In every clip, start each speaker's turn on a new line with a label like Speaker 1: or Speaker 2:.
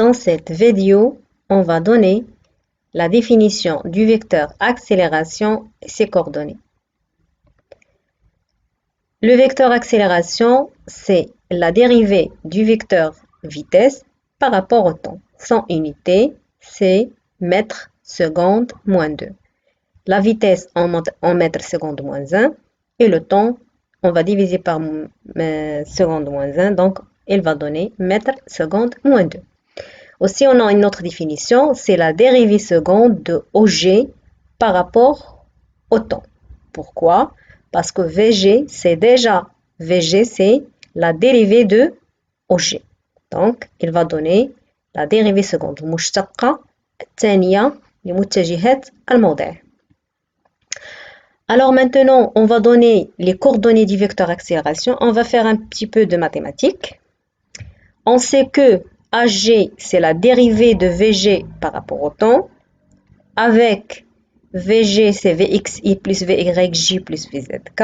Speaker 1: Dans cette vidéo, on va donner la définition du vecteur accélération et ses coordonnées. Le vecteur accélération, c'est la dérivée du vecteur vitesse par rapport au temps. Son unité, c'est mètres secondes moins 2. La vitesse en mètres secondes moins 1 et le temps, on va diviser par seconde moins 1, donc il va donner mètres secondes moins 2. Aussi, on a une autre définition, c'est la dérivée seconde de OG par rapport au temps. Pourquoi? Parce que VG, c'est la dérivée de OG. Donc, il va donner la dérivée seconde. المشتقة الثانية لمتجهات الموضع. Alors maintenant, on va donner les coordonnées du vecteur accélération. On va faire un petit peu de mathématiques. On sait que AG, c'est la dérivée de VG par rapport au temps. Avec VG, c'est VXI plus VYJ plus VZK.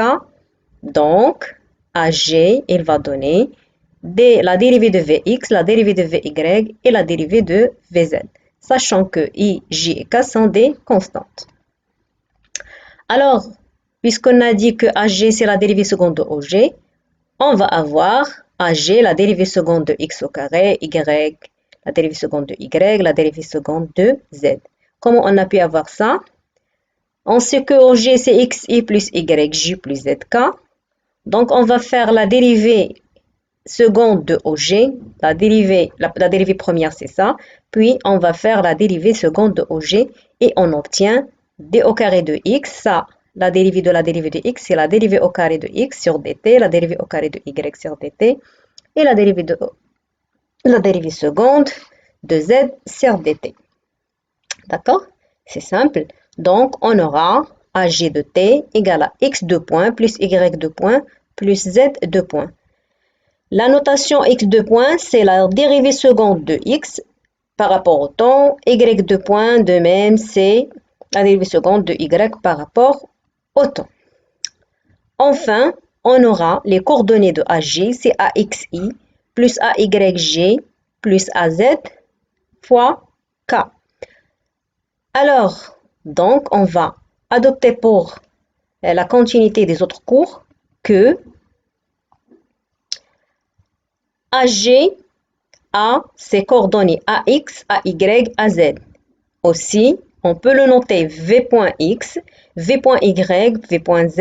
Speaker 1: Donc, AG, il va donner la dérivée de Vx, la dérivée de Vy et la dérivée de Vz. Sachant que I, J et K sont des constantes. Alors, puisqu'on a dit que AG, c'est la dérivée seconde de OG, on va avoir AG, la dérivée seconde de x au carré, Y, la dérivée seconde de Y, la dérivée seconde de Z. Comment on a pu avoir ça? On sait que OG, c'est XI plus YJ plus ZK. Donc, on va faire la dérivée seconde de OG. La dérivée première, c'est ça. Puis, on va faire la dérivée seconde de OG et on obtient d au carré de x. Ça, la dérivée de x, c'est la dérivée au carré de x sur dt, la dérivée au carré de y sur dt, et la dérivée seconde de z sur dt. D'accord? C'est simple. Donc, on aura AG de t égale à x 2 points plus y 2 points plus z 2 points. La notation x 2 points, c'est la dérivée seconde de x par rapport au temps. Y 2 points, de même, c'est la dérivée seconde de y par rapport au temps. Enfin, on aura les coordonnées de AG, c'est AXI plus AYG plus AZ fois K. Alors, donc, on va adopter pour la continuité des autres cours que AG a ses coordonnées AX, AY, AZ. Aussi, on peut le noter V.X, V.Y, V.Z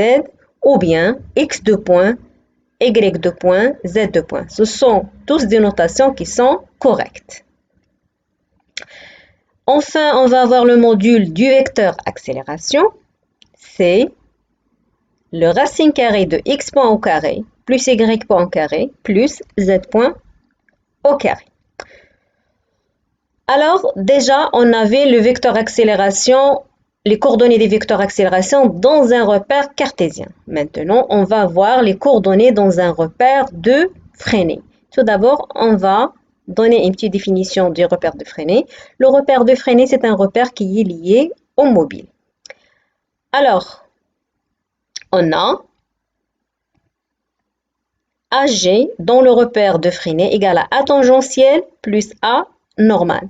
Speaker 1: ou bien X2 points, Y2 points, Z2 points. Ce sont tous des notations qui sont correctes. Enfin, on va avoir le module du vecteur accélération. C'est le racine carrée de x point au carré plus y point au carré plus z point au carré. Alors, déjà, on avait le vecteur accélération, les coordonnées des vecteurs accélération dans un repère cartésien. Maintenant, on va voir les coordonnées dans un repère de Freinet. Tout d'abord, on va donner une petite définition du repère de Freinet. Le repère de Freinet, c'est un repère qui est lié au mobile. Alors, on a AG dans le repère de Freinet égale à A tangentiel plus A normal.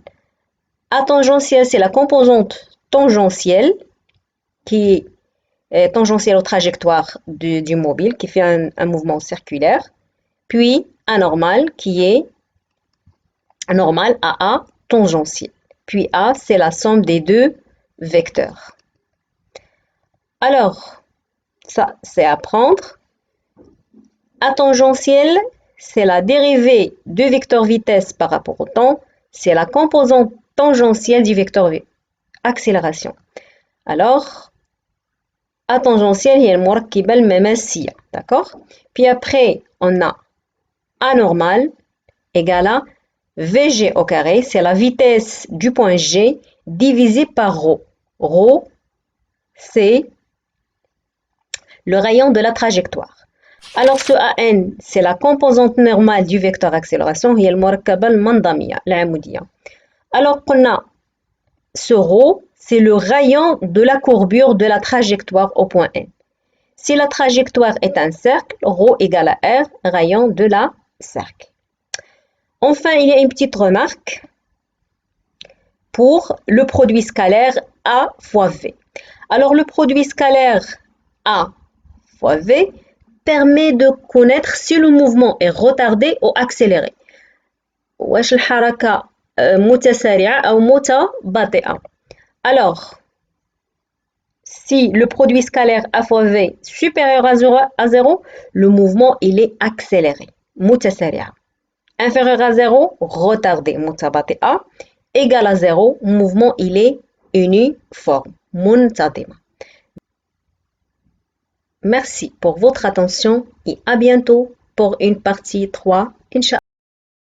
Speaker 1: A tangentiel, c'est la composante tangentielle qui est tangentielle aux trajectoires du mobile, qui fait un mouvement circulaire. Puis A normal qui est normal à A tangentiel. Puis A, c'est la somme des deux vecteurs. Alors, ça, c'est à prendre. A tangentiel, c'est la dérivée du vecteur vitesse par rapport au temps. C'est la composante tangentielle du vecteur accélération. Alors, A tangentiel, il y a le مركبة المماسية. D'accord? Puis après, on a A normal égale à VG au carré. C'est la vitesse du point G divisé par ρ. ρ, c'est le rayon de la trajectoire. Alors, ce AN, c'est la composante normale du vecteur accélération. هي المركبة المنظمية العمودية. Alors qu'on a ce ρ, c'est le rayon de la courbure de la trajectoire au point N. Si la trajectoire est un cercle, ρ égale à R, rayon de la cercle. Enfin, il y a une petite remarque. pour le produit scalaire A fois V. Alors, le produit scalaire A fois V permet de connaître si le mouvement est retardé ou accéléré. واش الحركة متسارعة أو متباطئة. Alors, si le produit scalaire A fois V supérieur à 0, le mouvement il est accéléré, متسارعة. Inférieur à 0, retardé, متباطئة. Égal à 0, mouvement il est uniforme, منتظمة. Merci pour votre attention et à bientôt pour une partie 3, Inch'Allah.